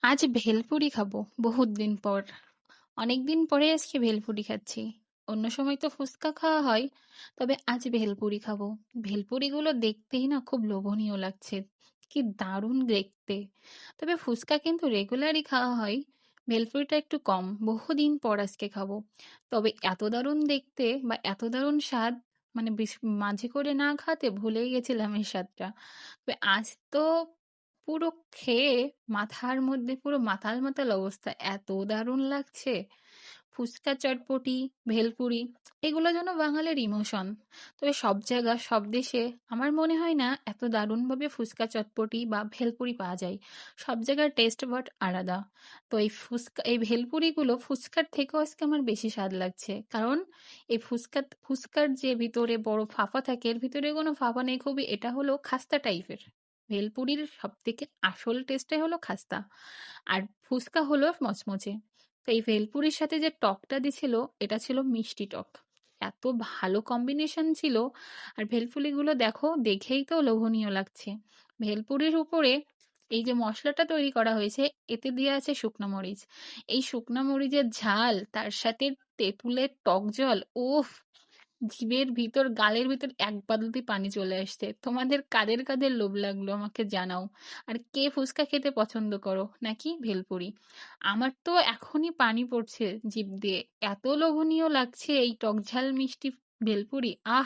আজ ভেলপুরি খাবো বহুত দিন পর। অনেকদিন পরে আজকে ভেলপুরি খাচ্ছি। অন্য সময় তো ফুচকা খাওয়া হয়, তবে আজ ভেলপুরি খাবো। ভেলপুরিগুলো দেখতেই না খুব লোভনীয় লাগছে। কি দারুণ দেখতে! তবে ফুচকা কিন্তু রেগুলারই খাওয়া হয়। ভেলপুরিটা একটু কম। বহুদিন পর আজকে খাবো। তবে এত দারুণ দেখতে বা এত দারুণ স্বাদ, মানে মাঝে করে না খাওয়াতে ভুলেই গেছিলাম এই স্বাদটা। তবে আজ তো পুরো খেয়ে মাথার মধ্যে পুরো মাতাল মাতাল অবস্থা। এত দারুণ লাগছে! ফুচকা, চটপটি, ভেলপুরি এগুলো যেন বাঙালির ইমোশন। তবে সব জায়গা, সব দেশে আমার মনে হয় না এত দারুণভাবে ফুচকা, চটপটি বা ভেলপুরি পাওয়া যায়। সব জায়গার টেস্ট বাট আলাদা। তো এই ভেলপুরিগুলো ফুচকার থেকেও আজকে আমার বেশি স্বাদ লাগছে। কারণ এই ফুচকার যে ভিতরে বড় ফাঁপা থাকে, এর ভিতরে কোনো ফাঁপা নেই, খুবই এটা হলো খাস্তা টাইপের। ভেলপুরির সবথেকে আসল টেস্টটাই হলো খাস্তা। আর ফুচকা হলো মচমচে। তো এই ভেলপুরির সাথে যে টকটা দিছিল, এটা ছিল মিষ্টি টক। এত ভালো কম্বিনেশন ছিল। আর ভেলপুরিগুলো দেখো, দেখেই তো লোভনীয় লাগছে। ভেলপুরির উপরে এই যে মসলাটা তৈরি করা হয়েছে, এতে দেয়া আছে শুকনো মরিচ। এই শুকনো মরিচের ঝাল, তার সাথে তেঁতুলের টক জল, উফ! জিভের ভিতর, গালের ভিতর এক বালতি পানি চলে আসছে। তোমাদের কাদের কাদের লোভ লাগলো আমাকে জানাও। আর কে ফুচকা খেতে পছন্দ করো নাকি ভেলপুরি? আমার তো এখনই পানি পড়ছে জিভ দিয়ে। এত লোভনীয় লাগছে এই টক ঝাল মিষ্টি ভেলপুরি। আহ!